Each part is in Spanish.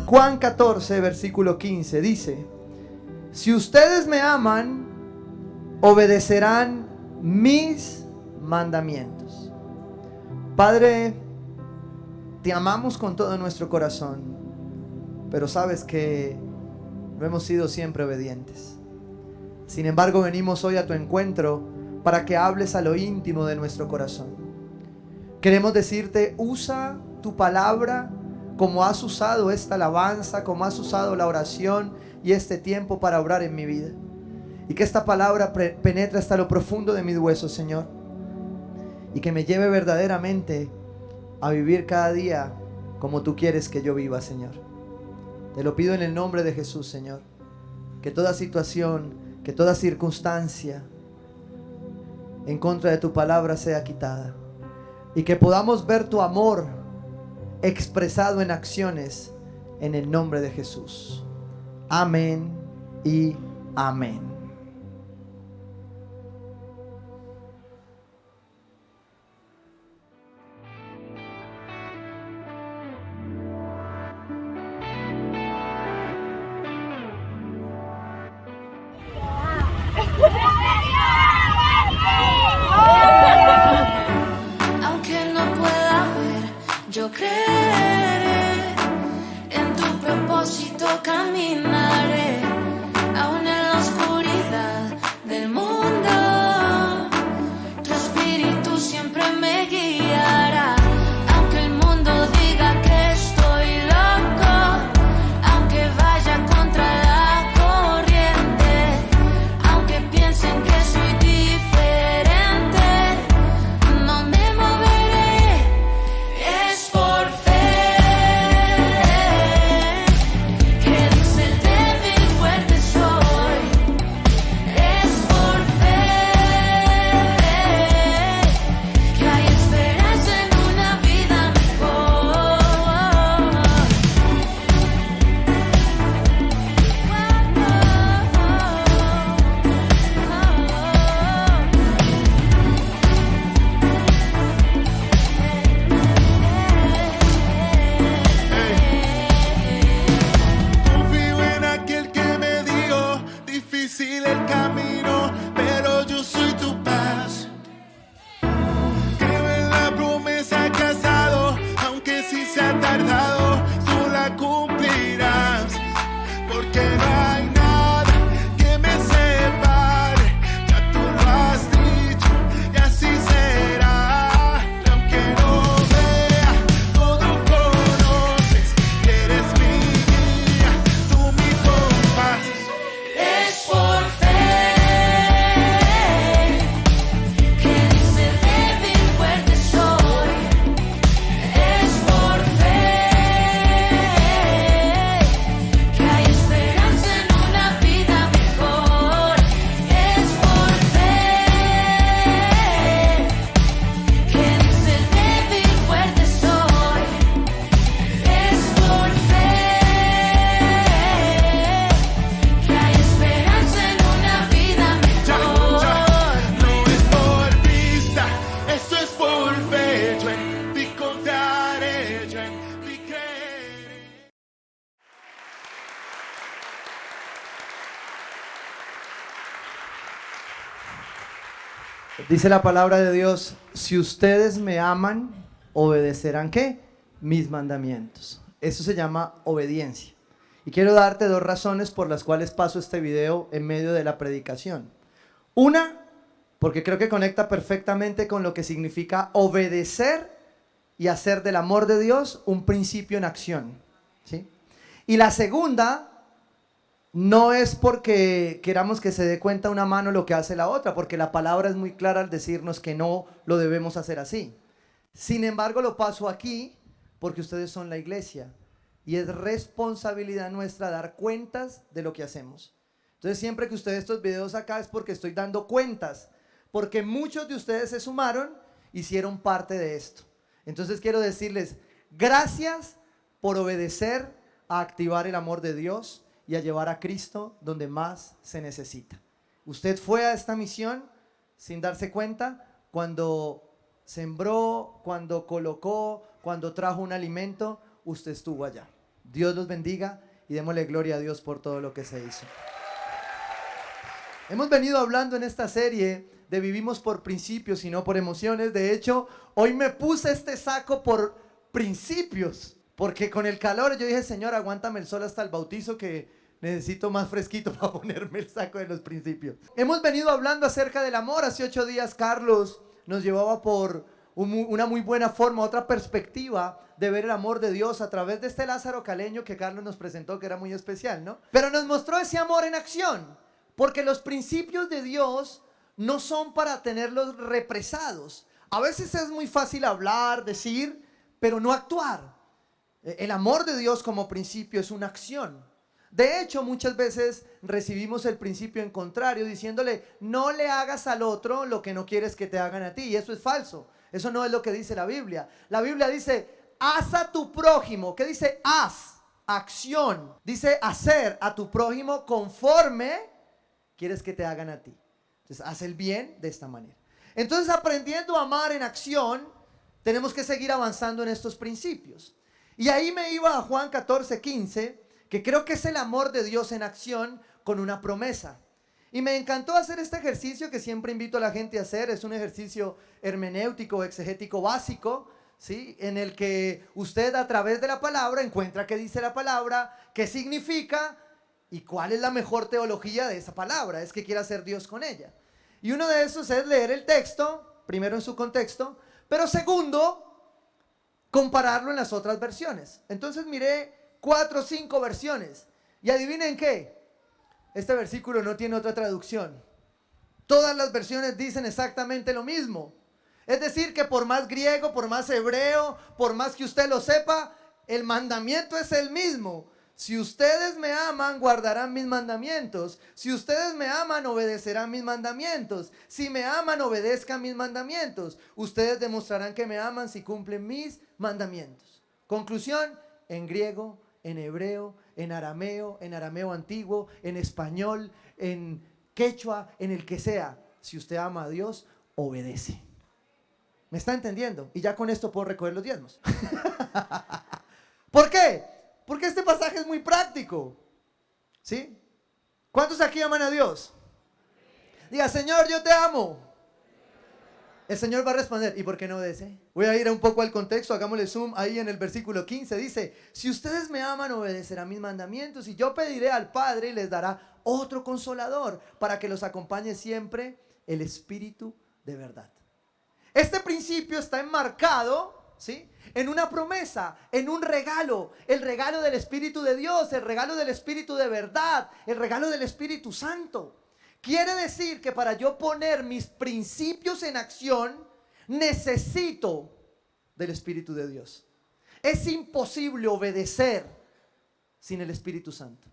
Juan 14, versículo 15 dice: si ustedes me aman, obedecerán mis mandamientos. Padre, te amamos con todo nuestro corazón, pero sabes que no hemos sido siempre obedientes. Sin embargo, venimos hoy a tu encuentro para que hables a lo íntimo de nuestro corazón. Queremos decirte: usa tu palabra como has usado esta alabanza, como has usado la oración y este tiempo para obrar en mi vida. Y que esta palabra penetre hasta lo profundo de mis huesos, Señor, y que me lleve verdaderamente a vivir cada día como tú quieres que yo viva, Señor. Te lo pido en el nombre de Jesús, Señor. Que toda situación, que toda circunstancia en contra de tu palabra sea quitada, y que podamos ver tu amor expresado en acciones en el nombre de Jesús. Amén y amén. Aunque no pueda ver, yo creeré en tu propósito, caminaré aún en la oscuridad del mundo. Tu espíritu siempre me guiará. Aunque el mundo diga que estoy loco, aunque vaya contra la corriente, aunque piensen que soy diferente, no me moveré. Es por fe que dice el débil fuerte soy. Es por fe que hay esperanza en una vida mejor. Confío en aquel que me dijo: difícil el camino, pero yo soy tu paz. Creo en la promesa que has dado, aunque sí se ha tardado, tú la cumplirás. Porque no hay nada que me separe, ya tú lo has dicho y así será. Y aunque no vea, todo conoces, que eres mi guía, tú mi compás. Es por fe que dice el débil fuerte soy. Es por fe que hay esperanza en una vida mejor. Es por fe que dice el débil fuerte soy. Es por fe que hay esperanza en una vida Ya, mejor. no es por vista, esto es por fe. Yo en ti confiaré, yo en ti creeré. Dice la palabra de Dios: si ustedes me aman, obedecerán ¿qué? Mis mandamientos. Eso se llama obediencia. Y quiero darte dos razones por las cuales paso este video en medio de la predicación. Una, porque creo que conecta perfectamente con lo que significa obedecer y hacer del amor de Dios un principio en acción, ¿sí? Y la segunda, no es porque queramos que se dé cuenta una mano lo que hace la otra, porque la palabra es muy clara al decirnos que no lo debemos hacer así. Sin embargo, lo paso aquí porque ustedes son la iglesia y es responsabilidad nuestra dar cuentas de lo que hacemos. Entonces, siempre que ustedes estos videos acá es porque estoy dando cuentas, porque muchos de ustedes se sumaron, hicieron parte de esto. Entonces quiero decirles gracias por obedecer a activar el amor de Dios y a llevar a Cristo donde más se necesita. Usted fue a esta misión sin darse cuenta cuando sembró, cuando colocó, cuando trajo un alimento, usted estuvo allá. Dios los bendiga y démosle gloria a Dios por todo lo que se hizo. Hemos venido hablando en esta serie de vivimos por principios y no por emociones. De hecho, hoy me puse este saco por principios, porque con el calor yo dije, Señor, aguántame el sol hasta el bautizo que necesito más fresquito para ponerme el saco de los principios. Hemos venido hablando acerca del amor. Hace 8 días Carlos nos llevaba por una muy buena forma, otra perspectiva de ver el amor de Dios a través de este Lázaro caleño que Carlos nos presentó, que era muy especial, ¿no? Pero nos mostró ese amor en acción, porque los principios de Dios no son para tenerlos represados. A veces es muy fácil hablar, decir, pero no actuar. El amor de Dios como principio es una acción. De hecho, muchas veces recibimos el principio en contrario, diciéndole, no le hagas al otro lo que no quieres que te hagan a ti. Y eso es falso. Eso no es lo que dice la Biblia. La Biblia dice, haz a tu prójimo. ¿Qué dice? Haz, acción. Dice hacer a tu prójimo conforme quieres que te hagan a ti. Entonces, haz el bien de esta manera. Entonces, aprendiendo a amar en acción, tenemos que seguir avanzando en estos principios. Y ahí me iba a Juan 14:15, que creo que es el amor de Dios en acción con una promesa. Y me encantó hacer este ejercicio que siempre invito a la gente a hacer. Es un ejercicio hermenéutico, exegético básico, ¿sí? En el que usted a través de la palabra encuentra qué dice la palabra, qué significa y cuál es la mejor teología de esa palabra. Es que quiere hacer Dios con ella. Y uno de esos es leer el texto, primero en su contexto, pero segundo, compararlo en las otras versiones. Entonces miré 4 o 5 versiones y adivinen qué. Este versículo no tiene otra traducción. Todas las versiones dicen exactamente lo mismo. Es decir, que por más griego, por más hebreo, por más que usted lo sepa, el mandamiento es el mismo. Si ustedes me aman, guardarán mis mandamientos. Si ustedes me aman, obedecerán mis mandamientos. Si me aman, obedezcan mis mandamientos. Ustedes demostrarán que me aman si cumplen mis mandamientos. Conclusión, en griego, en hebreo, en arameo antiguo, en español, en quechua, en el que sea. Si usted ama a Dios, obedece. ¿Me está entendiendo? Y ya con esto puedo recoger los diezmos. ¿Por qué? Porque este pasaje es muy práctico. ¿Sí? ¿Cuántos aquí aman a Dios? Diga, Señor, yo te amo. El Señor va a responder, ¿y por qué no obedece? Voy a ir un poco al contexto, hagámosle zoom ahí en el versículo 15. Dice, si ustedes me aman, obedecerán mis mandamientos y yo pediré al Padre y les dará otro consolador para que los acompañe siempre, el Espíritu de verdad. Este principio está enmarcado, ¿sí?, en una promesa, en un regalo, el regalo del Espíritu de Dios, el regalo del Espíritu de verdad, el regalo del Espíritu Santo. Quiere decir que para yo poner mis principios en acción, necesito del Espíritu de Dios. Es imposible obedecer sin el Espíritu Santo.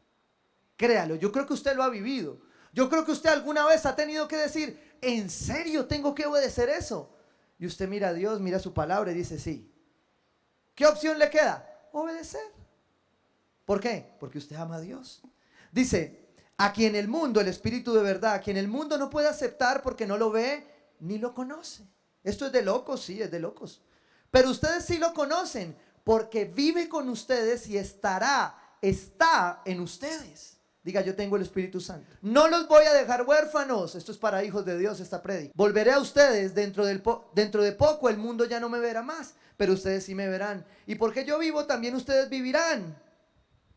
Créalo, yo creo que usted lo ha vivido. Yo creo que usted alguna vez ha tenido que decir, ¿en serio tengo que obedecer eso? Y usted mira a Dios, mira su palabra y dice, sí. ¿Qué opción le queda? Obedecer. ¿Por qué? Porque usted ama a Dios. Dice, a quien el mundo, el Espíritu de verdad, a quien el mundo no puede aceptar porque no lo ve ni lo conoce. Esto es de locos, sí, es de locos. Pero ustedes sí lo conocen porque vive con ustedes y está en ustedes. Diga, yo tengo el Espíritu Santo. No los voy a dejar huérfanos. Esto es para hijos de Dios, esta prédica. Volveré a ustedes dentro de poco. El mundo ya no me verá más, pero ustedes sí me verán. Y porque yo vivo, también ustedes vivirán.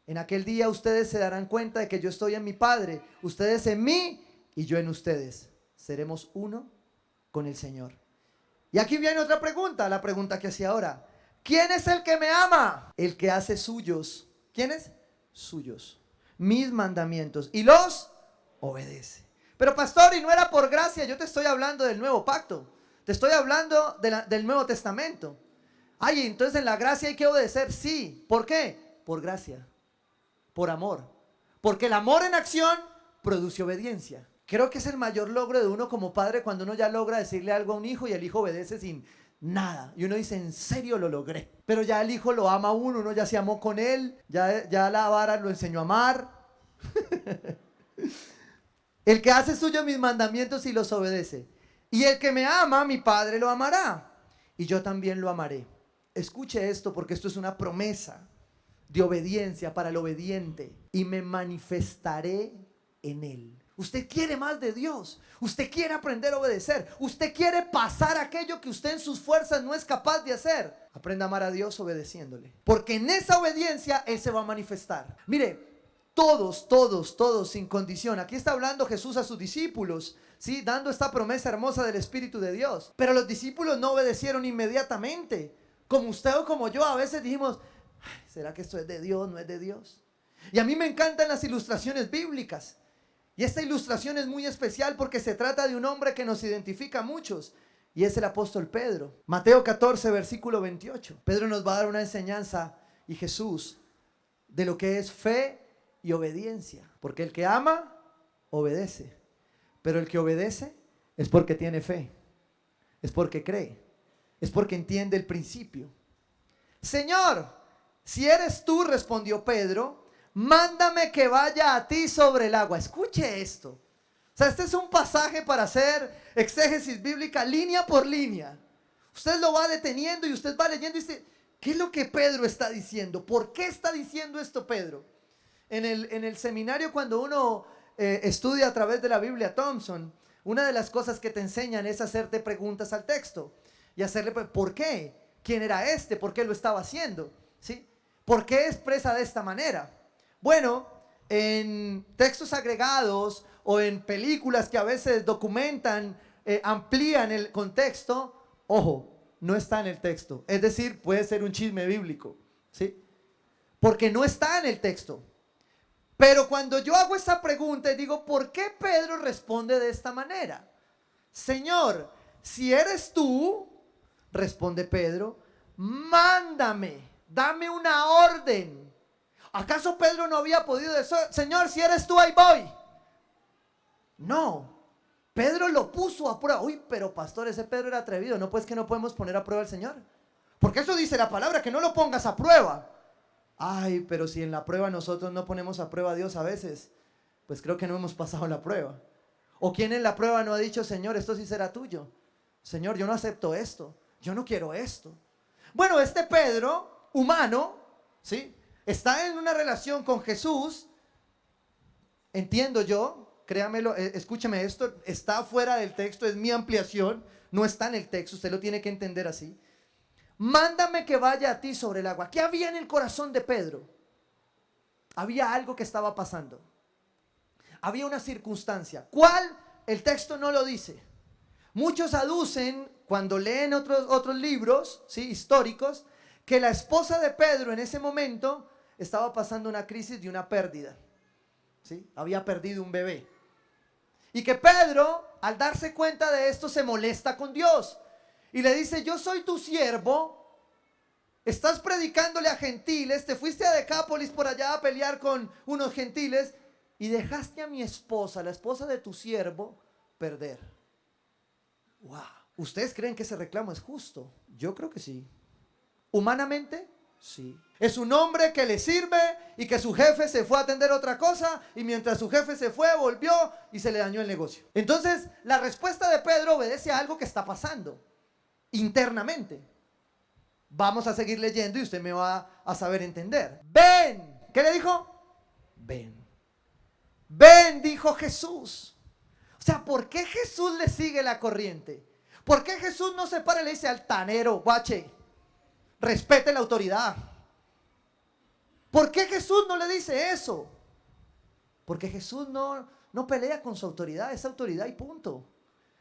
En aquel día ustedes se darán cuenta de que yo estoy en mi Padre, ustedes en mí y yo en ustedes. Seremos uno con el Señor. Y aquí viene otra pregunta, la pregunta que hacía ahora. ¿Quién es el que me ama? El que hace suyos. ¿Quién es? Suyos. Mis mandamientos y los obedece. Pero pastor, y no era por gracia, yo te estoy hablando del nuevo pacto. Te estoy hablando del Nuevo Testamento. Ay, entonces en la gracia hay que obedecer, sí. ¿Por qué? Por gracia. Por amor. Porque el amor en acción produce obediencia. Creo que es el mayor logro de uno como padre cuando uno ya logra decirle algo a un hijo y el hijo obedece sin nada. Y uno dice, en serio lo logré. Pero ya el hijo lo ama a uno, uno ya se amó con él, ya la vara lo enseñó a amar. El que hace suyo mis mandamientos y los obedece. Y el que me ama, mi Padre lo amará. Y yo también lo amaré. Escuche esto porque esto es una promesa. de obediencia para el obediente y me manifestaré en él. Usted quiere más de Dios. Usted quiere aprender a obedecer. Usted quiere pasar aquello que usted en sus fuerzas no es capaz de hacer. Aprenda a amar a Dios obedeciéndole. Porque en esa obediencia Él se va a manifestar. Mire, todos, sin condición. Aquí está hablando Jesús a sus discípulos, ¿sí? Dando esta promesa hermosa del Espíritu de Dios. Pero los discípulos no obedecieron inmediatamente. Como usted o como yo a veces dijimos, ¿será que esto es de Dios? ¿No es de Dios? Y a mí me encantan las ilustraciones bíblicas. Y esta ilustración es muy especial porque se trata de un hombre que nos identifica a muchos. Y es el apóstol Pedro. Mateo 14, versículo 28. Pedro nos va a dar una enseñanza, y Jesús, de lo que es fe y obediencia. Porque el que ama, obedece. Pero el que obedece es porque tiene fe. Es porque cree. Es porque entiende el principio. Señor, si eres tú, respondió Pedro, mándame que vaya a ti sobre el agua. Escuche esto. O sea, este es un pasaje para hacer exégesis bíblica línea por línea. Usted lo va deteniendo y usted va leyendo y dice, ¿qué es lo que Pedro está diciendo? ¿Por qué está diciendo esto Pedro? En el seminario, cuando uno estudia a través de la Biblia Thompson, una de las cosas que te enseñan es hacerte preguntas al texto y hacerle, ¿por qué? ¿Quién era este? ¿Por qué lo estaba haciendo? ¿Sí? ¿Por qué expresa de esta manera? Bueno, en textos agregados o en películas que a veces documentan, amplían el contexto, ojo, no está en el texto. Es decir, puede ser un chisme bíblico, ¿sí? Porque no está en el texto. Pero cuando yo hago esa pregunta y digo, ¿por qué Pedro responde de esta manera? Señor, si eres tú, responde Pedro, mándame, dame una orden. ¿Acaso Pedro no había podido decir, Señor, si eres tú, ahí voy? No, Pedro lo puso a prueba. Uy, pero pastor, ese Pedro era atrevido. No, pues que no podemos poner a prueba al Señor. Porque eso dice la palabra, que no lo pongas a prueba. Ay, pero si en la prueba nosotros no ponemos a prueba a Dios a veces, pues creo que no hemos pasado la prueba. O quien en la prueba no ha dicho, Señor, esto sí será tuyo. Señor, yo no acepto esto. Yo no quiero esto. Bueno, este Pedro, humano, ¿sí?, está en una relación con Jesús, entiendo yo, créamelo, escúcheme, esto está fuera del texto, es mi ampliación, no está en el texto, usted lo tiene que entender así. Mándame que vaya a ti sobre el agua. ¿Qué había en el corazón de Pedro? Había algo que estaba pasando. Había una circunstancia. ¿Cuál? El texto no lo dice. Muchos aducen, cuando leen otros libros, ¿sí?, históricos, que la esposa de Pedro en ese momento estaba pasando una crisis de una pérdida, ¿sí? Había perdido un bebé. Y que Pedro, al darse cuenta de esto, se molesta con Dios. Y le dice, yo soy tu siervo, estás predicándole a gentiles, te fuiste a Decápolis por allá a pelear con unos gentiles y dejaste a mi esposa, la esposa de tu siervo, perder. Wow. ¿Ustedes creen que ese reclamo es justo? Yo creo que sí. ¿Humanamente? Sí. Es un hombre que le sirve y que su jefe se fue a atender otra cosa y mientras su jefe se fue, volvió y se le dañó el negocio. Entonces, la respuesta de Pedro obedece a algo que está pasando internamente. Vamos a seguir leyendo y usted me va a saber entender. Ven. ¿Qué le dijo? Ven. Ven, dijo Jesús. O sea, ¿por qué Jesús le sigue la corriente? ¿Por qué Jesús no se para y le dice, altanero, guache, respete la autoridad? ¿Por qué Jesús no le dice eso? Porque Jesús no pelea con su autoridad, es autoridad y punto.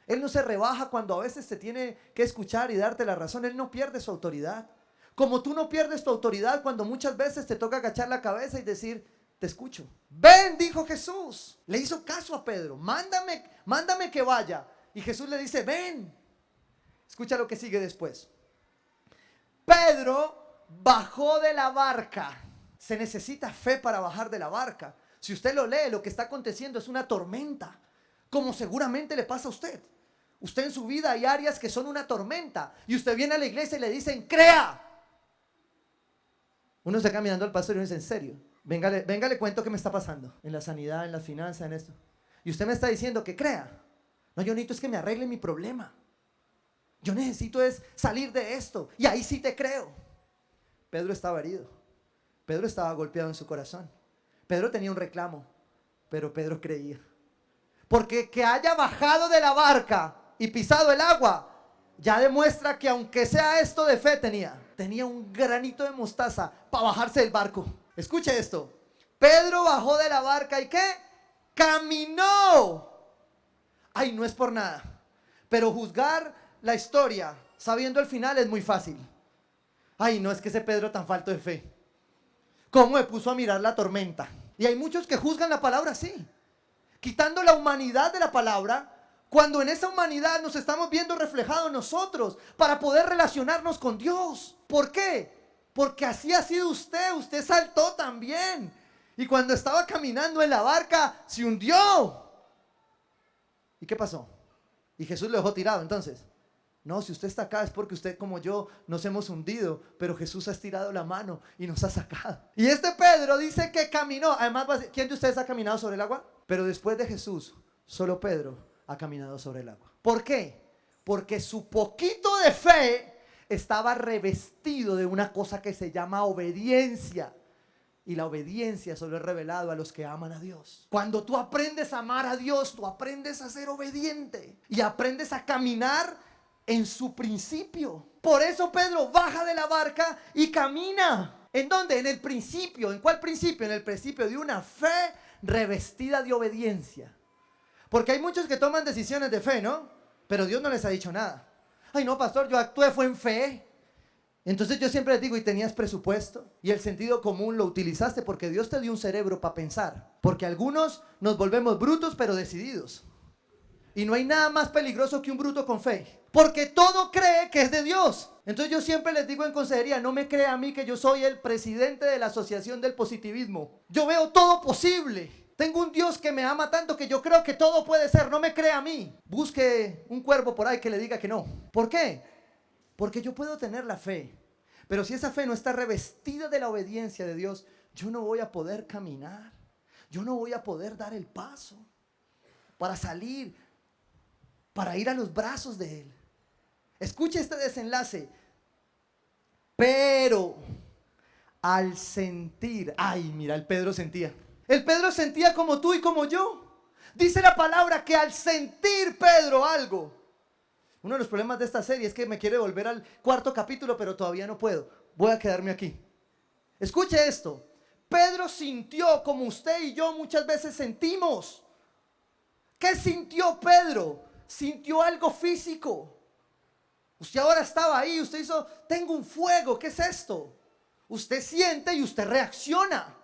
Él no se rebaja cuando a veces te tiene que escuchar y darte la razón. Él no pierde su autoridad. Como tú no pierdes tu autoridad cuando muchas veces te toca agachar la cabeza y decir, te escucho. Ven, dijo Jesús. Le hizo caso a Pedro. Mándame que vaya. Y Jesús le dice, ven. Escucha lo que sigue después. Pedro bajó de la barca. Se necesita fe para bajar de la barca. Si usted lo lee, lo que está aconteciendo es una tormenta, como seguramente le pasa a usted. Usted en su vida hay áreas que son una tormenta y usted viene a la iglesia y le dicen, crea. Uno se queda mirando al pastor y uno dice, ¿en serio? Venga, le cuento qué me está pasando en la sanidad, en las finanzas, en esto. Y usted me está diciendo que crea. No, yo necesito es que me arregle mi problema. Yo necesito es salir de esto y ahí sí te creo. Pedro estaba herido. Pedro estaba golpeado en su corazón. Pedro tenía un reclamo, pero Pedro creía. Porque que haya bajado de la barca y pisado el agua, ya demuestra que aunque sea esto de fe tenía un granito de mostaza para bajarse del barco. Escuche esto. Pedro bajó de la barca y ¿qué? Caminó. Ay, no es por nada, pero juzgar la historia sabiendo el final es muy fácil. Ay, no, es que ese Pedro tan falto de fe. ¿Cómo me puso a mirar la tormenta? Y hay muchos que juzgan la palabra así, quitando la humanidad de la palabra, cuando en esa humanidad nos estamos viendo reflejados nosotros para poder relacionarnos con Dios. ¿Por qué? Porque así ha sido usted saltó también. Y cuando estaba caminando en la barca, se hundió. ¿Y qué pasó? Y Jesús lo dejó tirado. Entonces, no, si usted está acá es porque usted como yo nos hemos hundido, pero Jesús ha estirado la mano y nos ha sacado. Y este Pedro dice que caminó. Además, ¿quién de ustedes ha caminado sobre el agua? Pero después de Jesús, solo Pedro ha caminado sobre el agua. ¿Por qué? Porque su poquito de fe estaba revestido de una cosa que se llama obediencia. Y la obediencia solo es revelado a los que aman a Dios. Cuando tú aprendes a amar a Dios, tú aprendes a ser obediente y aprendes a caminar en su principio. Por eso Pedro baja de la barca y camina. ¿En dónde? En el principio. ¿En cuál principio? En el principio de una fe revestida de obediencia. Porque hay muchos que toman decisiones de fe, ¿no? Pero Dios no les ha dicho nada. Ay, no, pastor, yo actué fue en fe. Entonces yo siempre les digo, ¿y tenías presupuesto? Y el sentido común lo utilizaste porque Dios te dio un cerebro para pensar. Porque algunos nos volvemos brutos pero decididos. Y no hay nada más peligroso que un bruto con fe. Porque todo cree que es de Dios. Entonces yo siempre les digo en consejería, no me crea a mí que yo soy el presidente de la Asociación del Positivismo. Yo veo todo posible. Tengo un Dios que me ama tanto que yo creo que todo puede ser. No me crea a mí. Busque un cuervo por ahí que le diga que no. ¿Por qué? Porque yo puedo tener la fe, pero si esa fe no está revestida de la obediencia de Dios, yo no voy a poder caminar, yo no voy a poder dar el paso para salir, para ir a los brazos de Él. Escuche este desenlace. Pero al sentir, ay, mira, el Pedro sentía como tú y como yo. Dice la palabra que al sentir Pedro algo. Uno de los problemas de esta serie es que me quiere volver al 4º capítulo, pero todavía no puedo. Voy a quedarme aquí. Escuche esto. Pedro sintió como usted y yo muchas veces sentimos. ¿Qué sintió Pedro? Sintió algo físico. Usted ahora estaba ahí, usted hizo, tengo un fuego, ¿qué es esto? Usted siente y usted reacciona.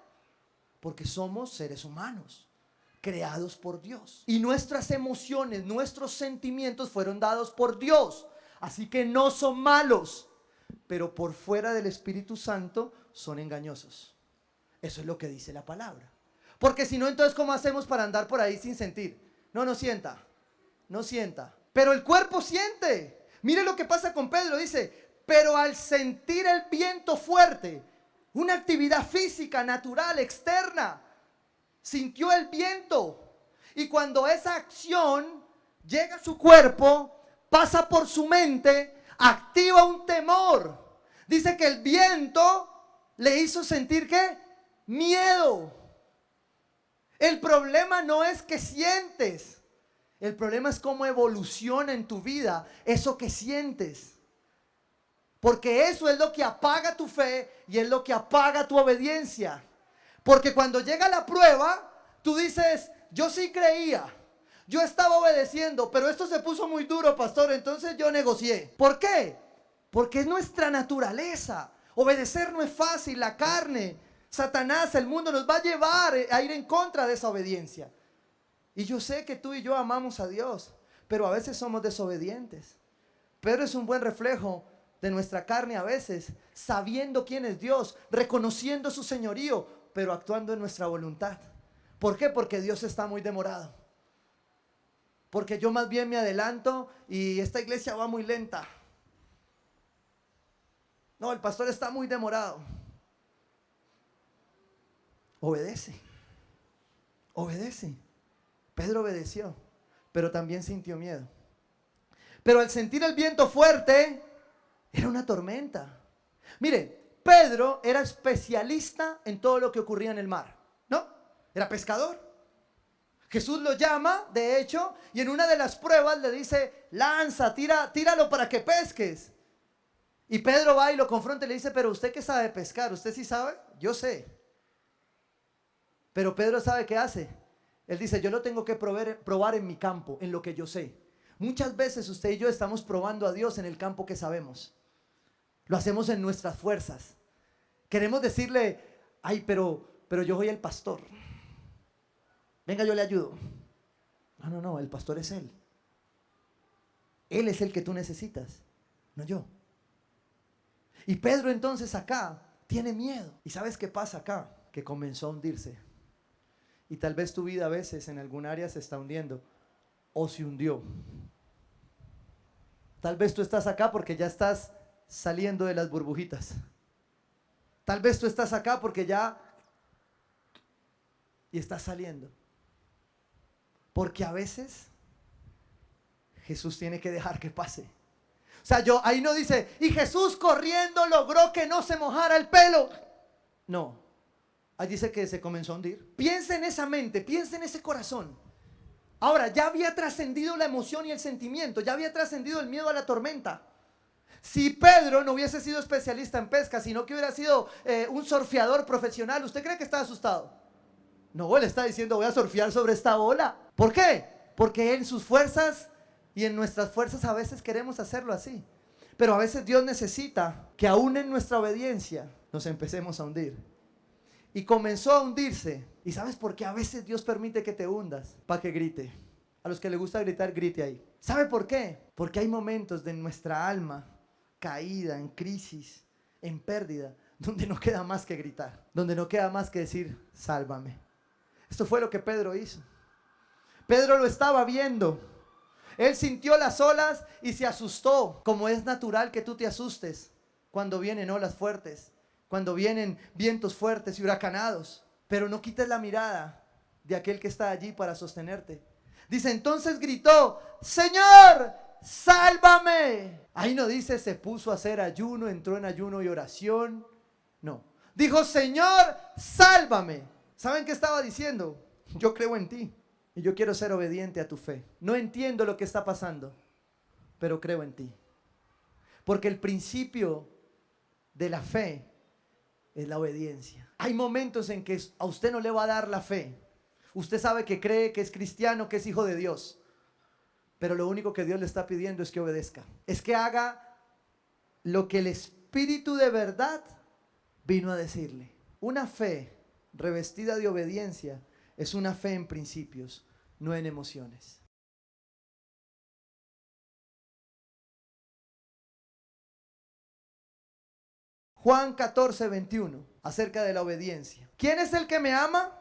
Porque somos seres humanos, creados por Dios. Y nuestras emociones, nuestros sentimientos fueron dados por Dios. Así que no son malos, pero por fuera del Espíritu Santo son engañosos. Eso es lo que dice la palabra. Porque si no, entonces ¿cómo hacemos para andar por ahí sin sentir? No sienta, no sienta. Pero el cuerpo siente. Mire lo que pasa con Pedro, dice, pero al sentir el viento fuerte, una actividad física, natural, externa, sintió el viento, y cuando esa acción llega a su cuerpo, pasa por su mente, activa un temor. Dice que el viento le hizo sentir ¿qué? Miedo. El problema no es que sientes, el problema es cómo evoluciona en tu vida eso que sientes. Porque eso es lo que apaga tu fe y es lo que apaga tu obediencia. Porque cuando llega la prueba, tú dices, yo sí creía, yo estaba obedeciendo, pero esto se puso muy duro, pastor, entonces yo negocié. ¿Por qué? Porque es nuestra naturaleza. Obedecer no es fácil, la carne, Satanás, el mundo nos va a llevar a ir en contra de esa obediencia. Y yo sé que tú y yo amamos a Dios, pero a veces somos desobedientes. Pedro es un buen reflejo de nuestra carne a veces, sabiendo quién es Dios, reconociendo su señorío, pero actuando en nuestra voluntad. ¿Por qué? Porque Dios está muy demorado. Porque yo más bien me adelanto y esta iglesia va muy lenta. No, el pastor está muy demorado. Obedece. Obedece. Pedro obedeció, pero también sintió miedo. Pero al sentir el viento fuerte, era una tormenta. Mire, Pedro era especialista en todo lo que ocurría en el mar, ¿no? Era pescador. Jesús lo llama, de hecho, y en una de las pruebas le dice, lanza, tíralo para que pesques. Y Pedro va y lo confronta y le dice, pero ¿usted qué sabe pescar? ¿Usted sí sabe? Yo sé. Pero Pedro sabe qué hace. Él dice, yo lo tengo que probar en mi campo, en lo que yo sé. Muchas veces usted y yo estamos probando a Dios en el campo que sabemos. Lo hacemos en nuestras fuerzas. Queremos decirle, ay, pero yo soy el pastor. Venga, yo le ayudo. No, el pastor es Él. Él es el que tú necesitas, no yo. Y Pedro entonces acá tiene miedo. ¿Y sabes qué pasa acá? Que comenzó a hundirse. Y tal vez tu vida a veces en algún área se está hundiendo o se hundió. Tal vez tú estás acá porque ya estás saliendo de las burbujitas. Tal vez tú estás acá porque ya y estás saliendo. Porque a veces Jesús tiene que dejar que pase. O sea, ahí no dice, y Jesús corriendo logró que no se mojara el pelo. No, ahí dice que se comenzó a hundir. Piensa en esa mente, piensa en ese corazón. Ahora, ya había trascendido la emoción y el sentimiento, ya había trascendido el miedo a la tormenta. Si Pedro no hubiese sido especialista en pesca, sino que hubiera sido un surfeador profesional, ¿usted cree que está asustado? No, él está diciendo, voy a surfear sobre esta ola. ¿Por qué? Porque en sus fuerzas y en nuestras fuerzas a veces queremos hacerlo así. Pero a veces Dios necesita que aún en nuestra obediencia nos empecemos a hundir. Y comenzó a hundirse. ¿Y sabes por qué a veces Dios permite que te hundas? Para que grite. A los que les gusta gritar, grite ahí. ¿Sabe por qué? Porque hay momentos de nuestra alma caída, en crisis, en pérdida, donde no queda más que gritar, donde no queda más que decir, sálvame. Esto fue lo que Pedro hizo. Pedro lo estaba viendo. Él sintió las olas y se asustó, como es natural que tú te asustes cuando vienen olas fuertes, cuando vienen vientos fuertes y huracanados. Pero no quites la mirada de aquel que está allí para sostenerte. Dice, entonces gritó, Señor, sálvame. Ahí no dice se puso a hacer ayuno, entró en ayuno y oración. No, dijo, Señor, sálvame. ¿Saben qué estaba diciendo? Yo creo en ti y yo quiero ser obediente a tu fe. No entiendo lo que está pasando, pero creo en ti. Porque el principio de la fe es la obediencia. Hay momentos en que a usted no le va a dar la fe. Usted sabe que cree que es cristiano, que es hijo de Dios. Pero lo único que Dios le está pidiendo es que obedezca. Es que haga lo que el Espíritu de verdad vino a decirle. Una fe revestida de obediencia es una fe en principios, no en emociones. Juan 14:21, acerca de la obediencia. ¿Quién es el que me ama?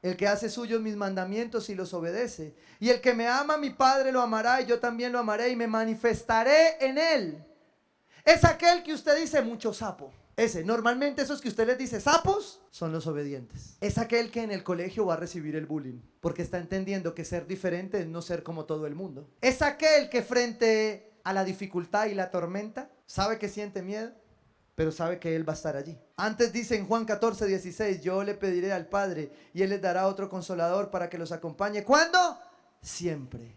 El que hace suyos mis mandamientos y los obedece. Y el que me ama, mi Padre lo amará y yo también lo amaré y me manifestaré en él. Es aquel que usted dice mucho sapo. Normalmente esos que usted les dice sapos son los obedientes. Es aquel que en el colegio va a recibir el bullying porque está entendiendo que ser diferente es no ser como todo el mundo. Es aquel que frente a la dificultad y la tormenta sabe que siente miedo, pero sabe que Él va a estar allí. Antes dice en Juan 14:16, yo le pediré al Padre y Él les dará otro consolador para que los acompañe. ¿Cuándo? Siempre.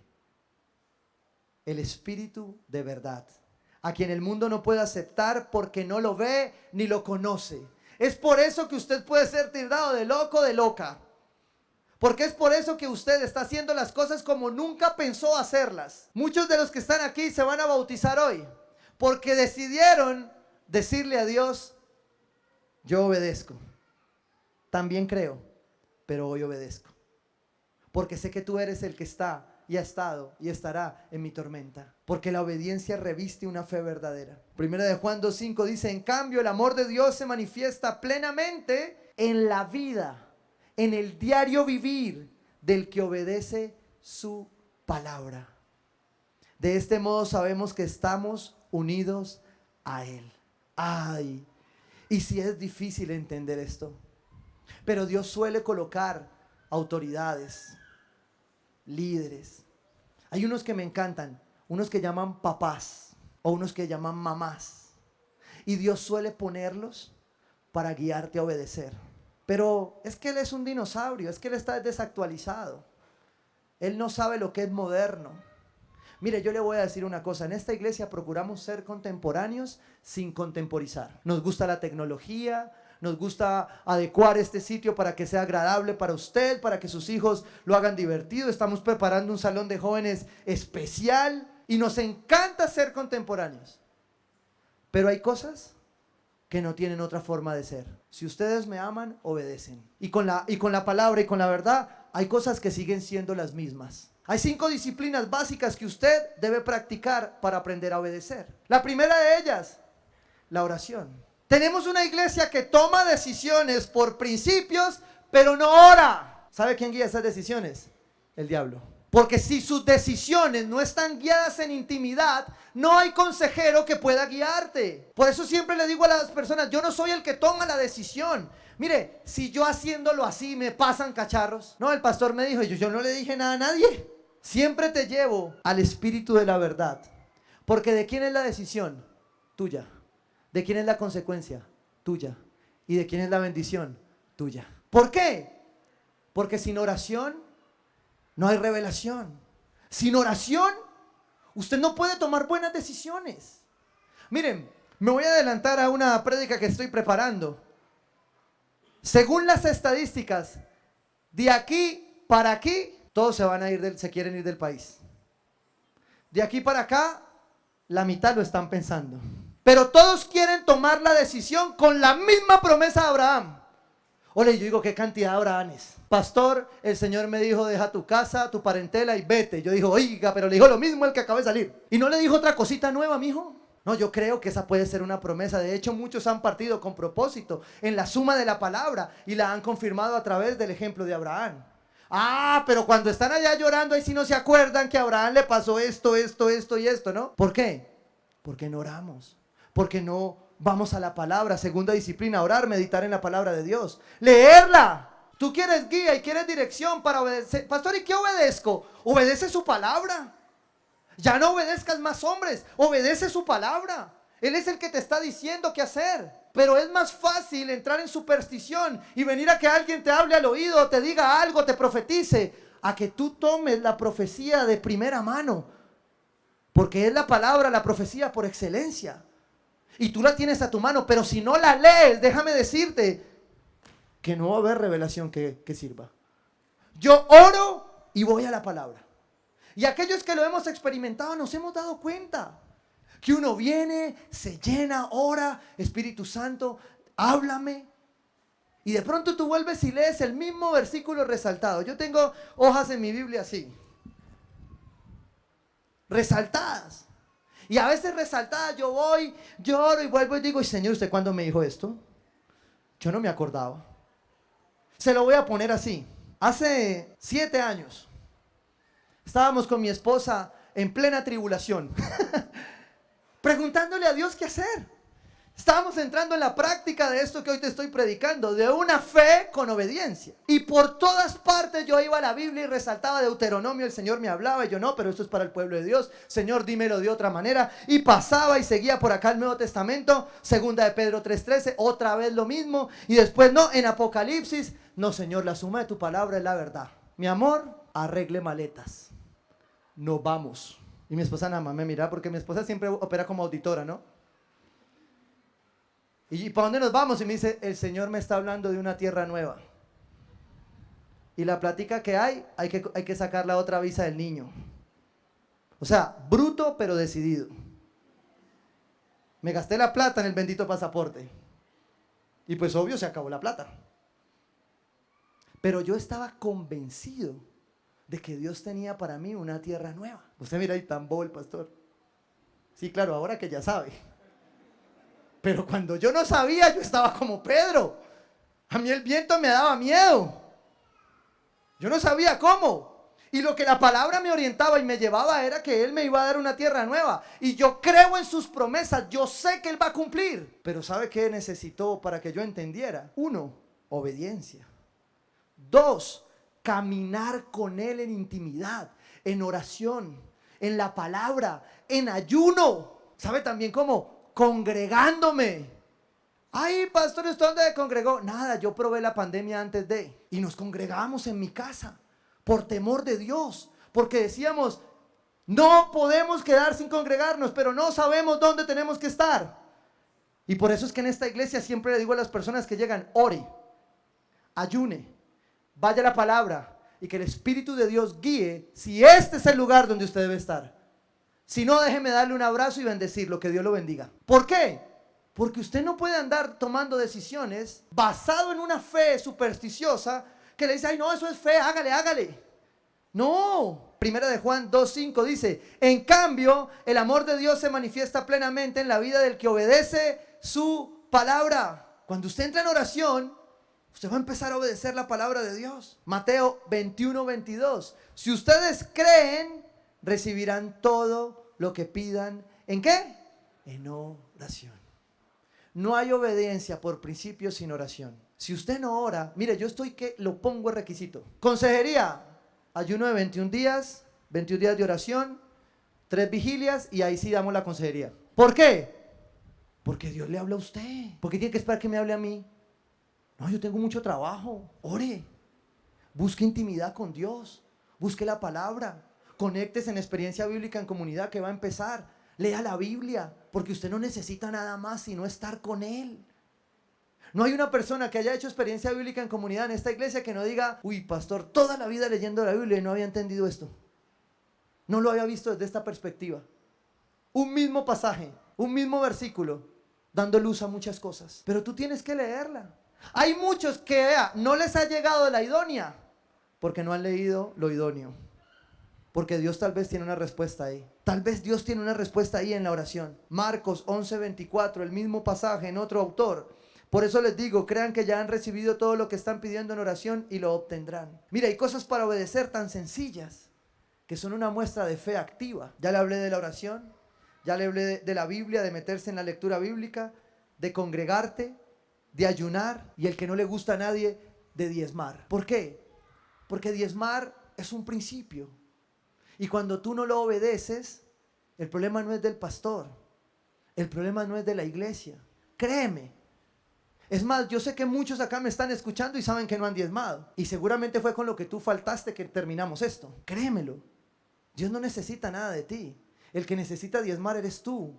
El Espíritu de verdad, a quien el mundo no puede aceptar porque no lo ve ni lo conoce. Es por eso que usted puede ser tildado de loco, de loca. Porque es por eso que usted está haciendo las cosas como nunca pensó hacerlas. Muchos de los que están aquí se van a bautizar hoy porque decidieron decirle a Dios, yo obedezco. También creo, pero hoy obedezco. Porque sé que tú eres el que está y ha estado y estará en mi tormenta. Porque la obediencia reviste una fe verdadera. Primera de Juan 2:5 dice, en cambio el amor de Dios se manifiesta plenamente en la vida, en el diario vivir del que obedece su palabra. De este modo sabemos que estamos unidos a Él. Ay, y si es difícil entender esto, pero Dios suele colocar autoridades, líderes. Hay unos que me encantan, unos que llaman papás o unos que llaman mamás. Y Dios suele ponerlos para guiarte a obedecer. Pero es que Él es un dinosaurio, es que Él está desactualizado. Él no sabe lo que es moderno. Mire, yo le voy a decir una cosa, en esta iglesia procuramos ser contemporáneos sin contemporizar. Nos gusta la tecnología, nos gusta adecuar este sitio para que sea agradable para usted, para que sus hijos lo hagan divertido. Estamos preparando un salón de jóvenes especial y nos encanta ser contemporáneos. Pero hay cosas que no tienen otra forma de ser. Si ustedes me aman, obedecen. Y con la palabra y con la verdad, hay cosas que siguen siendo las mismas. Hay 5 disciplinas básicas que usted debe practicar para aprender a obedecer. La primera de ellas, la oración. Tenemos una iglesia que toma decisiones por principios, pero no ora. ¿Sabe quién guía esas decisiones? El diablo. Porque si sus decisiones no están guiadas en intimidad, no hay consejero que pueda guiarte. Por eso siempre le digo a las personas, yo no soy el que toma la decisión. Mire, si yo haciéndolo así me pasan cacharros. No, el pastor me dijo, yo no le dije nada a nadie. Siempre te llevo al espíritu de la verdad. Porque ¿de quién es la decisión? Tuya. ¿De quién es la consecuencia? Tuya. ¿Y de quién es la bendición? Tuya. ¿Por qué? Porque sin oración no hay revelación. Sin oración usted no puede tomar buenas decisiones. Miren, me voy a adelantar a una prédica que estoy preparando. Según las estadísticas, de aquí para aquí, todos se quieren ir del país. De aquí para acá, la mitad lo están pensando. Pero todos quieren tomar la decisión con la misma promesa de Abraham. Ole, yo digo, ¿qué cantidad de Abrahames? Pastor, el Señor me dijo, deja tu casa, tu parentela y vete. Yo digo, oiga, pero le dijo lo mismo el que acaba de salir. Y no le dijo otra cosita nueva, mijo. No, yo creo que esa puede ser una promesa. De hecho, muchos han partido con propósito en la suma de la palabra y la han confirmado a través del ejemplo de Abraham. Ah, pero cuando están allá llorando, ahí sí no se acuerdan que a Abraham le pasó esto y esto, ¿no? ¿Por qué? Porque no oramos. Porque no vamos a la palabra. Segunda disciplina, orar, meditar en la palabra de Dios. Leerla. Tú quieres guía y quieres dirección para obedecer. Pastor, ¿y qué obedezco? Obedece su palabra. Ya no obedezcas más hombres. Obedece su palabra. Él es el que te está diciendo qué hacer. Pero es más fácil entrar en superstición y venir a que alguien te hable al oído, te diga algo, te profetice, a que tú tomes la profecía de primera mano. Porque es la palabra, la profecía por excelencia. Y tú la tienes a tu mano, pero si no la lees, déjame decirte que no va a haber revelación que sirva. Yo oro y voy a la palabra. Y aquellos que lo hemos experimentado nos hemos dado cuenta que uno viene, se llena, ora, Espíritu Santo, háblame. Y de pronto tú vuelves y lees el mismo versículo resaltado. Yo tengo hojas en mi Biblia así, resaltadas. Y a veces resaltadas yo voy, lloro y vuelvo y digo, y Señor, ¿usted cuándo me dijo esto? Yo no me acordaba. Se lo voy a poner así. Hace 7 años estábamos con mi esposa en plena tribulación, preguntándole a Dios qué hacer. Estábamos entrando en la práctica de esto que hoy te estoy predicando, de una fe con obediencia. Y por todas partes yo iba a la Biblia y resaltaba Deuteronomio, el Señor me hablaba y yo no, pero esto es para el pueblo de Dios. Señor, dímelo de otra manera. Y pasaba y seguía por acá el Nuevo Testamento, segunda de Pedro 3:13, otra vez lo mismo. Y después no, en Apocalipsis, no Señor, la suma de tu palabra es la verdad. Mi amor, arregle maletas. Nos vamos. Y mi esposa nada más me mira porque mi esposa siempre opera como auditora, ¿no? ¿Y para dónde nos vamos? Y me dice, el Señor me está hablando de una tierra nueva. Y la plática que hay que sacar la otra visa del niño. O sea, bruto pero decidido. Me gasté la plata en el bendito pasaporte. Y pues obvio se acabó la plata. Pero yo estaba convencido de que Dios tenía para mí una tierra nueva. Usted mira ahí tan bobo el pastor. Sí, claro, ahora que ya sabe. Pero cuando yo no sabía, yo estaba como Pedro. A mí el viento me daba miedo. Yo no sabía cómo. Y lo que la palabra me orientaba y me llevaba era que Él me iba a dar una tierra nueva. Y yo creo en sus promesas. Yo sé que Él va a cumplir. Pero ¿sabe qué necesitó para que yo entendiera? 1, obediencia. 2, caminar con Él en intimidad, en oración, en la palabra, en ayuno. ¿Sabe también cómo? Congregándome. Ay, pastor, ¿usted dónde se congregó? Nada, yo probé la pandemia antes de. Y nos congregamos en mi casa por temor de Dios. Porque decíamos, no podemos quedar sin congregarnos, pero no sabemos dónde tenemos que estar. Y por eso es que en esta iglesia siempre le digo a las personas que llegan, ore, ayune, vaya a la palabra y que el Espíritu de Dios guíe si este es el lugar donde usted debe estar. Si no, déjeme darle un abrazo y bendecirlo, que Dios lo bendiga. ¿Por qué? Porque usted no puede andar tomando decisiones basado en una fe supersticiosa que le dice, ay no, eso es fe, hágale, hágale. No, Primera de Juan 2:5 dice, en cambio, el amor de Dios se manifiesta plenamente en la vida del que obedece su palabra. Cuando usted entra en oración, usted va a empezar a obedecer la palabra de Dios. Mateo 21:22, si ustedes creen, recibirán todo lo que pidan. ¿En qué? En oración. No hay obediencia por principio sin oración. Si usted no ora, mire, yo estoy que lo pongo en requisito. Consejería, ayuno de 21 días de oración, 3 vigilias y ahí sí damos la consejería. ¿Por qué? Porque Dios le habla a usted. ¿Por qué tiene que esperar que me hable a mí? No, yo tengo mucho trabajo. Ore. Busque intimidad con Dios. Busque la palabra. Conéctese en experiencia bíblica en comunidad que va a empezar. Lea la Biblia, porque usted no necesita nada más sino estar con Él. No hay una persona que haya hecho experiencia bíblica en comunidad en esta iglesia que no diga, uy, pastor, toda la vida leyendo la Biblia y no había entendido esto. No lo había visto desde esta perspectiva. Un mismo pasaje, un mismo versículo, dando luz a muchas cosas. Pero tú tienes que leerla. Hay muchos que, no les ha llegado la idónea, porque no han leído lo idóneo. Porque Dios tal vez tiene una respuesta ahí. Tal vez Dios tiene una respuesta ahí en la oración. Marcos 11:24, el mismo pasaje en otro autor. Por eso les digo, crean que ya han recibido todo lo que están pidiendo en oración y lo obtendrán. Mira, hay cosas para obedecer tan sencillas que son una muestra de fe activa. Ya le hablé de la oración, ya le hablé de la Biblia, de meterse en la lectura bíblica, de congregarte, de ayunar y el que no le gusta a nadie, de diezmar. ¿Por qué? Porque diezmar es un principio. Y cuando tú no lo obedeces, el problema no es del pastor, el problema no es de la iglesia. Créeme. Es más, yo sé que muchos acá me están escuchando y saben que no han diezmado. Y seguramente fue con lo que tú faltaste que terminamos esto. Créemelo. Dios no necesita nada de ti. El que necesita diezmar eres tú.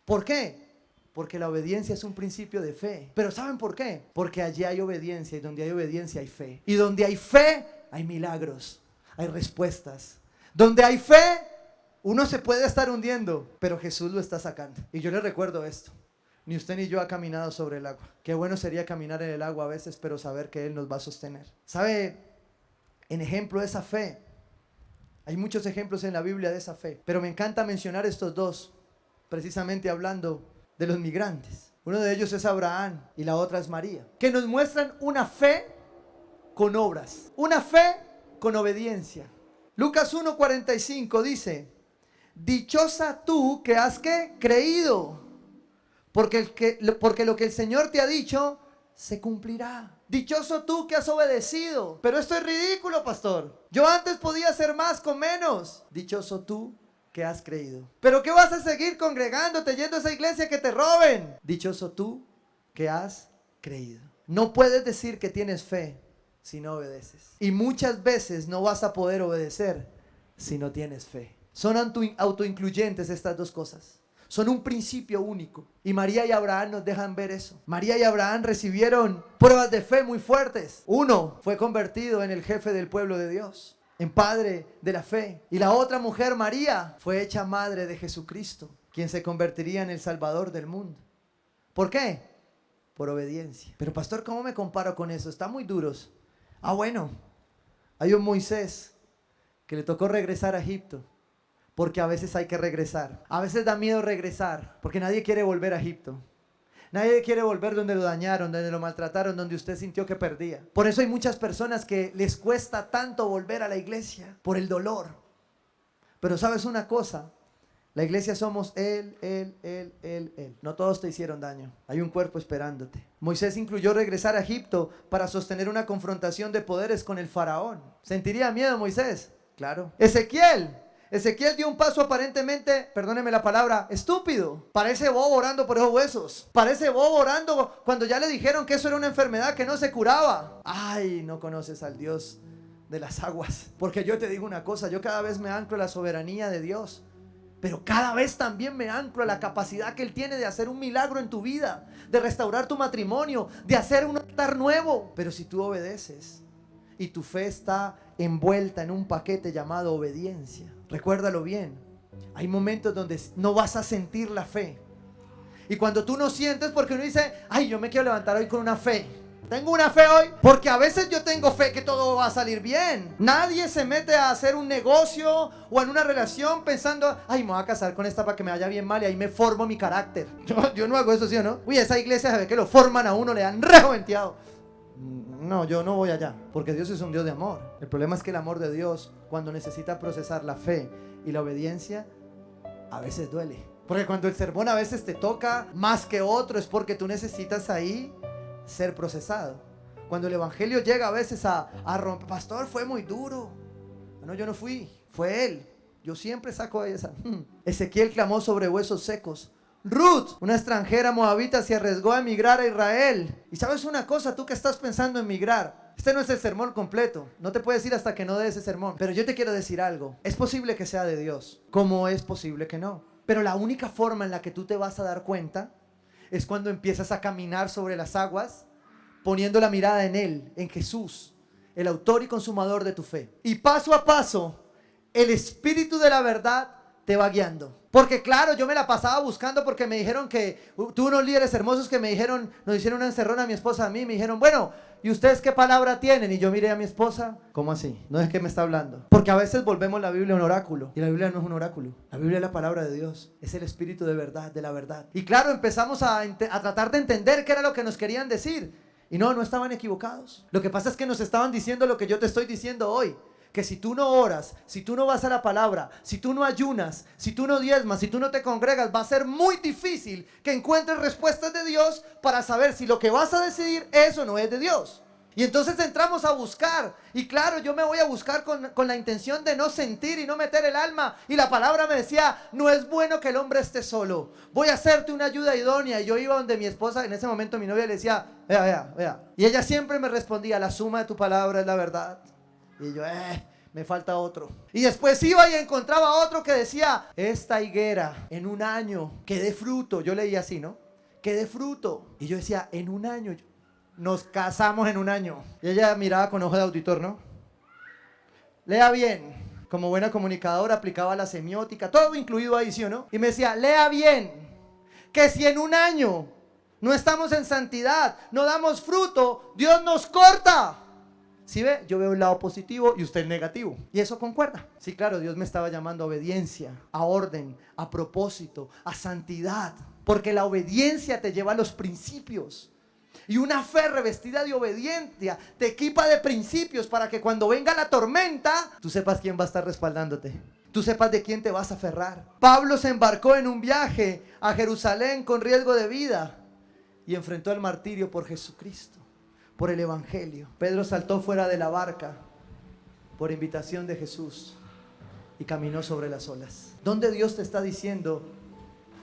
¿Por qué? Porque la obediencia es un principio de fe. ¿Pero saben por qué? Porque allí hay obediencia y donde hay obediencia hay fe. Y donde hay fe hay milagros, hay respuestas. Donde hay fe, uno se puede estar hundiendo, pero Jesús lo está sacando. Y yo le recuerdo esto. Ni usted ni yo ha caminado sobre el agua. Qué bueno sería caminar en el agua a veces, pero saber que Él nos va a sostener. ¿Sabe? En ejemplo de esa fe, hay muchos ejemplos en la Biblia de esa fe, pero me encanta mencionar estos dos, precisamente hablando de los migrantes. Uno de ellos es Abraham y la otra es María, que nos muestran una fe con obras, una fe con obediencia. Lucas 1:45 dice, dichosa tú que has ¿qué? Creído, porque lo que el Señor te ha dicho se cumplirá. Dichoso tú que has obedecido. Pero esto es ridículo, pastor. Yo antes podía hacer más con menos. Dichoso tú que has creído. Pero ¿qué vas a seguir congregándote, yendo a esa iglesia que te roben? Dichoso tú que has creído. No puedes decir que tienes fe si no obedeces. Y muchas veces no vas a poder obedecer si no tienes fe. Son autoincluyentes estas dos cosas. Son un principio único. Y María y Abraham nos dejan ver eso. María y Abraham recibieron pruebas de fe muy fuertes. Uno fue convertido en el jefe del pueblo de Dios, en padre de la fe. Y la otra mujer, María, fue hecha madre de Jesucristo, quien se convertiría en el Salvador del mundo. ¿Por qué? Por obediencia. Pero pastor, ¿cómo me comparo con eso? Están muy duros. Bueno, hay un Moisés que le tocó regresar a Egipto, porque a veces hay que regresar. A veces da miedo regresar, porque nadie quiere volver a Egipto. Nadie quiere volver donde lo dañaron, donde lo maltrataron, donde usted sintió que perdía. Por eso hay muchas personas que les cuesta tanto volver a la iglesia, por el dolor. Pero ¿sabes una cosa? La iglesia somos él. No todos te hicieron daño. Hay un cuerpo esperándote. Moisés incluyó regresar a Egipto para sostener una confrontación de poderes con el faraón. ¿Sentiría miedo Moisés? Claro. Ezequiel Ezequiel dio un paso aparentemente, perdóneme la palabra, estúpido. Parece bobo orando por esos huesos. Parece bobo orando cuando ya le dijeron que eso era una enfermedad que no se curaba. Ay, no conoces al Dios de las aguas. Porque yo te digo una cosa, yo cada vez me anclo en la soberanía de Dios. Pero cada vez también me anclo a la capacidad que Él tiene de hacer un milagro en tu vida, de restaurar tu matrimonio, de hacer un altar nuevo. Pero si tú obedeces y tu fe está envuelta en un paquete llamado obediencia, recuérdalo bien, hay momentos donde no vas a sentir la fe. Y cuando tú no sientes, porque uno dice, ay, yo me quiero levantar hoy con una fe. Tengo una fe hoy, porque a veces yo tengo fe que todo va a salir bien. Nadie se mete a hacer un negocio o en una relación pensando, ay, me voy a casar con esta para que me vaya bien mal y ahí me formo mi carácter. Yo no hago eso, ¿sí o no? Uy, esa iglesia se ve que lo forman a uno, le dan rejoventeado. No, yo no voy allá, porque Dios es un Dios de amor. El problema es que el amor de Dios, cuando necesita procesar la fe y la obediencia, a veces duele. Porque cuando el sermón a veces te toca más que otro, es porque tú necesitas ahí ser procesado. Cuando el evangelio llega a veces a romper, pastor, fue muy duro. No, yo no fui, fue él. Yo siempre saco a esa. Ezequiel clamó sobre huesos secos. Ruth, una extranjera moabita, se arriesgó a emigrar a Israel. Y sabes una cosa, tú que estás pensando en emigrar, este no es el sermón completo, no te puedes ir hasta que no dé ese sermón, pero yo te quiero decir algo. Es posible que sea de Dios, como es posible que no. Pero la única forma en la que tú te vas a dar cuenta es cuando empiezas a caminar sobre las aguas, poniendo la mirada en Él, en Jesús, el autor y consumador de tu fe. Y paso a paso, el Espíritu de la verdad te va guiando. Porque claro, yo me la pasaba buscando porque me dijeron que, tuve unos líderes hermosos que me dijeron, nos hicieron una encerrona a mi esposa, a mí, me dijeron, bueno, ¿y ustedes qué palabra tienen? Y yo miré a mi esposa, ¿cómo así? No es que me está hablando. Porque a veces volvemos la Biblia un oráculo, y la Biblia no es un oráculo. La Biblia es la palabra de Dios, es el Espíritu de verdad, de la verdad. Y claro, empezamos a tratar de entender qué era lo que nos querían decir. Y no estaban equivocados. Lo que pasa es que nos estaban diciendo lo que yo te estoy diciendo hoy. Que si tú no oras, si tú no vas a la palabra, si tú no ayunas, si tú no diezmas, si tú no te congregas, va a ser muy difícil que encuentres respuestas de Dios para saber si lo que vas a decidir es o no es de Dios. Y entonces entramos a buscar. Y claro, yo me voy a buscar con la intención de no sentir y no meter el alma. Y la palabra me decía, no es bueno que el hombre esté solo. Voy a hacerte una ayuda idónea. Y yo iba donde mi esposa, en ese momento mi novia le decía, vea. Y ella siempre me respondía, la suma de tu palabra es la verdad. Y yo, me falta otro. Y después iba y encontraba otro que decía, esta higuera en un año que dé fruto. Yo leía así, ¿no? Que dé fruto. Y yo decía, en un año, nos casamos en un año. Y ella miraba con ojo de auditor, ¿no? Lea bien. Como buena comunicadora aplicaba la semiótica, todo incluido ahí, ¿sí o no? Y me decía, lea bien, que si en un año no estamos en santidad, no damos fruto, Dios nos corta. ¿Sí ve? Yo veo el lado positivo y usted el negativo. Y eso concuerda. Sí, claro, Dios me estaba llamando a obediencia, a orden, a propósito, a santidad. Porque la obediencia te lleva a los principios. Y una fe revestida de obediencia te equipa de principios para que cuando venga la tormenta, tú sepas quién va a estar respaldándote. Tú sepas de quién te vas a aferrar. Pablo se embarcó en un viaje a Jerusalén con riesgo de vida y enfrentó el martirio por Jesucristo, por el evangelio. Pedro saltó fuera de la barca por invitación de Jesús y caminó sobre las olas. ¿Dónde Dios te está diciendo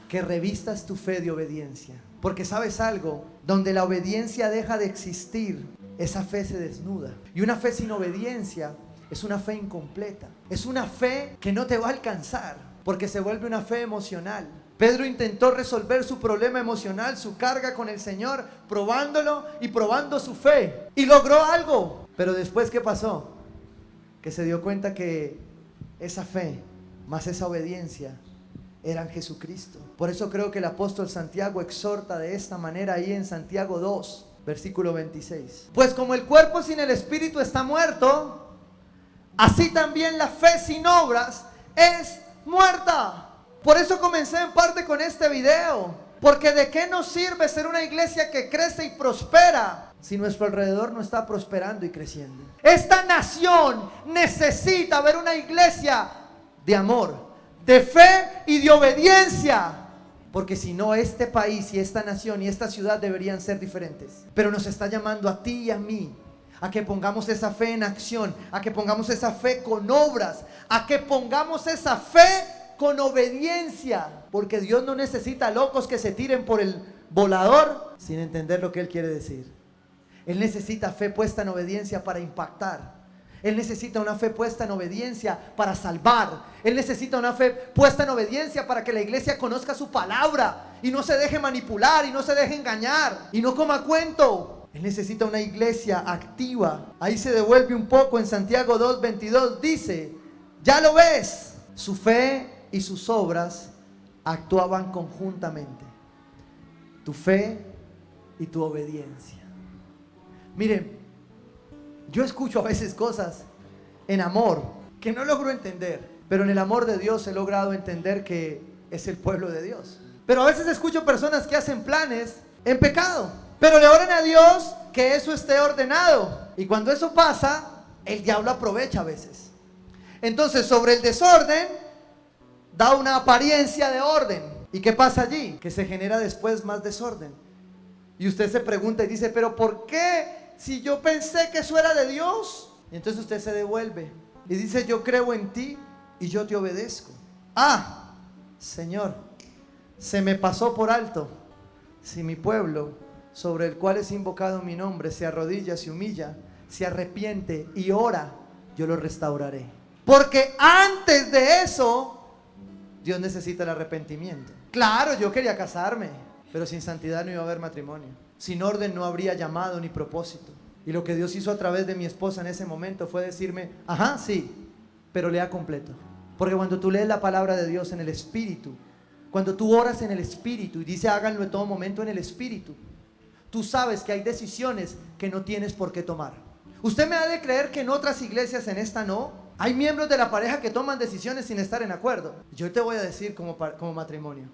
que revistas tu fe de obediencia? Porque sabes algo, donde la obediencia deja de existir, esa fe se desnuda. Y una fe sin obediencia es una fe incompleta. Es una fe que no te va a alcanzar, porque se vuelve una fe emocional. Pedro intentó resolver su problema emocional, su carga con el Señor, probándolo y probando su fe. Y logró algo. Pero después, ¿qué pasó? Que se dio cuenta que esa fe más esa obediencia eran Jesucristo. Por eso creo que el apóstol Santiago exhorta de esta manera ahí en Santiago 2, versículo 26. Pues como el cuerpo sin el espíritu está muerto, así también la fe sin obras es muerta. Por eso comencé en parte con este video. Porque ¿de qué nos sirve ser una iglesia que crece y prospera si nuestro alrededor no está prosperando y creciendo? Esta nación necesita ver una iglesia de amor, de fe y de obediencia. Porque si no, este país y esta nación y esta ciudad deberían ser diferentes. Pero nos está llamando a ti y a mí a que pongamos esa fe en acción, a que pongamos esa fe con obras, a que pongamos esa fe con obediencia, porque Dios no necesita locos que se tiren por el volador sin entender lo que Él quiere decir. Él necesita fe puesta en obediencia para impactar. Él necesita una fe puesta en obediencia para salvar. Él necesita una fe puesta en obediencia para que la iglesia conozca su palabra y no se deje manipular y no se deje engañar y no coma cuento. Él necesita una iglesia activa. Ahí se devuelve un poco en Santiago 2:22. Dice, ya lo ves, su fe y sus obras actuaban conjuntamente. Tu fe y tu obediencia. Miren, yo escucho a veces cosas en amor que no logro entender, pero en el amor de Dios he logrado entender que es el pueblo de Dios. Pero a veces escucho personas que hacen planes en pecado, pero le oran a Dios que eso esté ordenado. Y cuando eso pasa, el diablo aprovecha a veces. Entonces, sobre el desorden, da una apariencia de orden. ¿Y qué pasa allí? Que se genera después más desorden. Y usted se pregunta y dice, ¿pero por qué? Si yo pensé que eso era de Dios. Y entonces usted se devuelve y dice, yo creo en ti y yo te obedezco. Ah, Señor, se me pasó por alto. Si mi pueblo, sobre el cual es invocado mi nombre, se arrodilla, se humilla, se arrepiente y ora, yo lo restauraré. Porque antes de eso, Dios necesita el arrepentimiento. Claro, yo quería casarme, pero sin santidad no iba a haber matrimonio. Sin orden no habría llamado ni propósito. Y lo que Dios hizo a través de mi esposa en ese momento fue decirme, ajá, sí, pero lea completo. Porque cuando tú lees la palabra de Dios en el Espíritu, cuando tú oras en el Espíritu y dice háganlo en todo momento en el Espíritu, tú sabes que hay decisiones que no tienes por qué tomar. Usted me ha de creer que en otras iglesias, en esta no, hay miembros de la pareja que toman decisiones sin estar en acuerdo. Yo te voy a decir como matrimonio,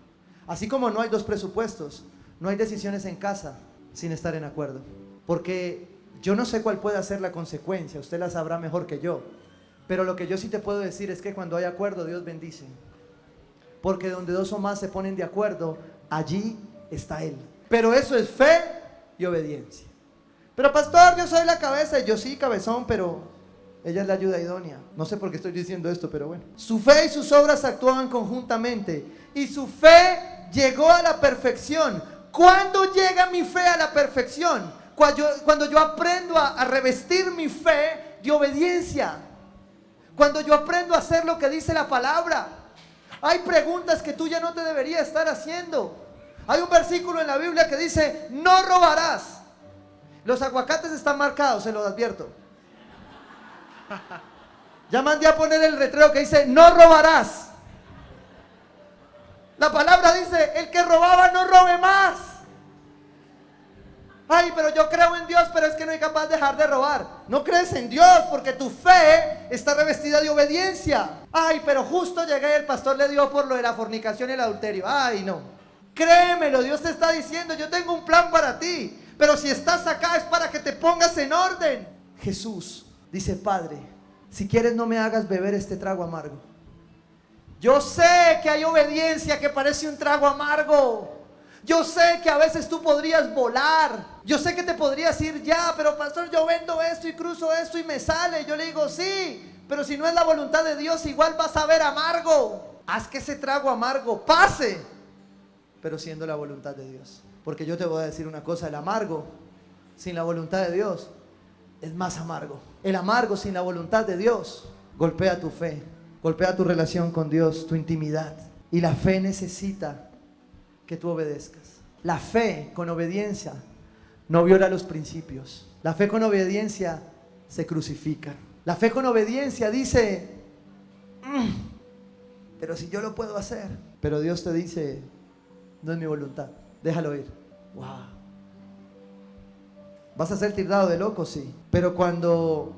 así como no hay dos presupuestos, no hay decisiones en casa sin estar en acuerdo. Porque yo no sé cuál puede ser la consecuencia, usted la sabrá mejor que yo. Pero lo que yo sí te puedo decir es que cuando hay acuerdo, Dios bendice. Porque donde dos o más se ponen de acuerdo, allí está Él. Pero eso es fe y obediencia. Pero pastor, yo soy la cabeza. Y yo sí, cabezón, pero ella es la ayuda idónea. No sé por qué estoy diciendo esto, pero bueno. Su fe y sus obras actuaban conjuntamente. Y su fe llegó a la perfección. ¿Cuándo llega mi fe a la perfección? Cuando yo aprendo a revestir mi fe de obediencia. Cuando yo aprendo a hacer lo que dice la palabra. Hay preguntas que tú ya no te deberías estar haciendo. Hay un versículo en la Biblia que dice, no robarás. Los aguacates están marcados, se los advierto. Ya mandé a poner el letrero que dice, no robarás. La palabra dice, el que robaba no robe más. Ay, pero yo creo en Dios, pero es que no soy capaz de dejar de robar. No crees en Dios porque tu fe está revestida de obediencia. Ay, pero justo llegué y el pastor le dio por lo de la fornicación y el adulterio. Ay, no. Créemelo, Dios te está diciendo, yo tengo un plan para ti. Pero si estás acá es para que te pongas en orden. Jesús dice, Padre, si quieres no me hagas beber este trago amargo. Yo sé que hay obediencia que parece un trago amargo. Yo sé que a veces tú podrías volar. Yo sé que te podrías ir ya, pero pastor, yo vendo esto y cruzo esto y me sale. Yo le digo, sí, pero si no es la voluntad de Dios, igual vas a ver amargo. Haz que ese trago amargo pase, pero siendo la voluntad de Dios. Porque yo te voy a decir una cosa, el amargo sin la voluntad de Dios es más amargo. El amargo sin la voluntad de Dios golpea tu fe, golpea tu relación con Dios, tu intimidad. Y la fe necesita que tú obedezcas. La fe con obediencia no viola los principios. La fe con obediencia se crucifica. La fe con obediencia dice, pero si yo lo puedo hacer. Pero Dios te dice, no es mi voluntad, déjalo ir. Wow. ¿Vas a ser tildado de loco? Sí. Pero cuando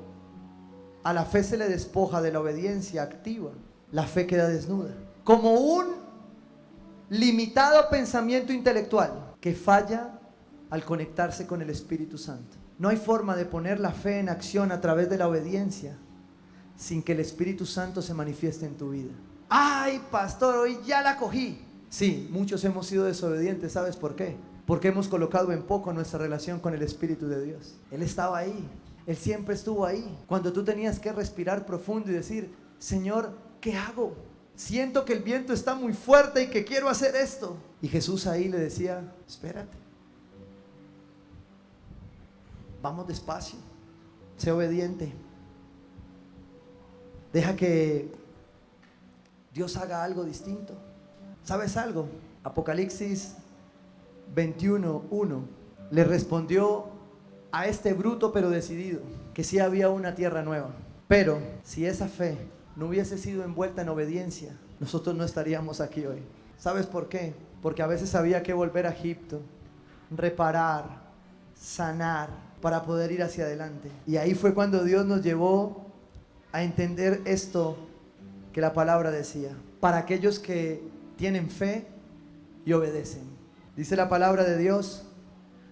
a la fe se le despoja de la obediencia activa, la fe queda desnuda. Como un limitado pensamiento intelectual que falla al conectarse con el Espíritu Santo. No hay forma de poner la fe en acción a través de la obediencia sin que el Espíritu Santo se manifieste en tu vida. Ay, pastor, hoy ya la cogí. Sí, muchos hemos sido desobedientes. ¿Sabes por qué? Porque hemos colocado en poco nuestra relación con el Espíritu de Dios. Él estaba ahí. Él siempre estuvo ahí. Cuando tú tenías que respirar profundo y decir, Señor, ¿qué hago? Siento que el viento está muy fuerte y que quiero hacer esto. Y Jesús ahí le decía, espérate. Vamos despacio. Sé obediente. Deja que Dios haga algo distinto. ¿Sabes algo? Apocalipsis 21:1 le respondió a este bruto pero decidido que sí había una tierra nueva. Pero si esa fe no hubiese sido envuelta en obediencia, nosotros no estaríamos aquí hoy. ¿Sabes por qué? Porque a veces había que volver a Egipto, reparar, sanar, para poder ir hacia adelante. Y ahí fue cuando Dios nos llevó a entender esto que la palabra decía, para aquellos que tienen fe y obedecen. Dice la palabra de Dios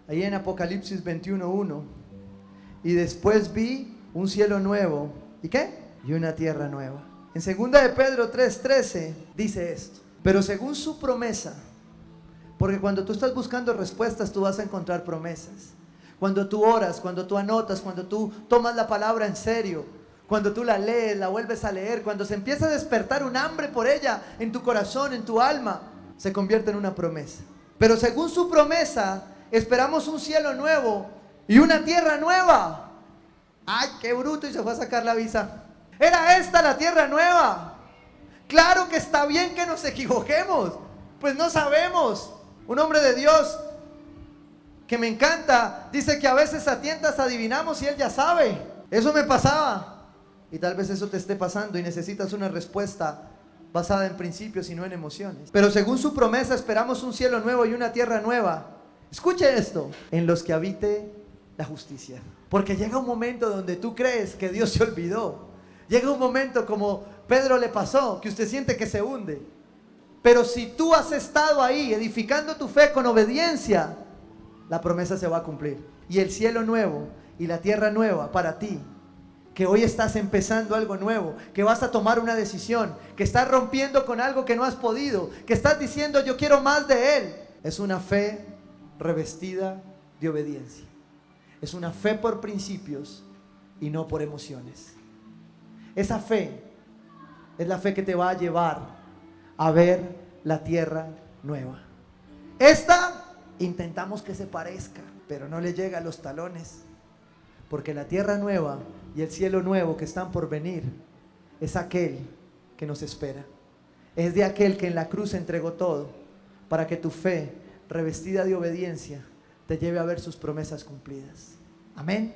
ahí en Apocalipsis 21:1, y después vi un cielo nuevo, ¿y qué? Y una tierra nueva. En 2 de Pedro 3:13 dice esto, pero según su promesa, porque cuando tú estás buscando respuestas, tú vas a encontrar promesas. Cuando tú oras, cuando tú anotas, cuando tú tomas la palabra en serio, cuando tú la lees, la vuelves a leer, cuando se empieza a despertar un hambre por ella en tu corazón, en tu alma, se convierte en una promesa. Pero según su promesa, esperamos un cielo nuevo y una tierra nueva. ¡Ay, qué bruto! Y se fue a sacar la visa. ¿Era esta la tierra nueva? Claro que está bien que nos equivoquemos, pues no sabemos. Un hombre de Dios que me encanta dice que a veces a tientas adivinamos y él ya sabe. Eso me pasaba. Y tal vez eso te esté pasando y necesitas una respuesta basada en principios y no en emociones. Pero según su promesa esperamos un cielo nuevo y una tierra nueva. Escuche esto, en los que habite la justicia. Porque llega un momento donde tú crees que Dios se olvidó. Llega un momento como Pedro le pasó, que usted siente que se hunde. Pero si tú has estado ahí edificando tu fe con obediencia, la promesa se va a cumplir. Y el cielo nuevo y la tierra nueva para ti, que hoy estás empezando algo nuevo, que vas a tomar una decisión, que estás rompiendo con algo que no has podido, que estás diciendo yo quiero más de Él, es una fe revestida de obediencia. Es una fe por principios y no por emociones. Esa fe es la fe que te va a llevar a ver la tierra nueva. Esta intentamos que se parezca, pero no le llega a los talones, porque la tierra nueva y el cielo nuevo que están por venir es aquel que nos espera. Es de aquel que en la cruz entregó todo para que tu fe revestida de obediencia te lleve a ver sus promesas cumplidas. Amén.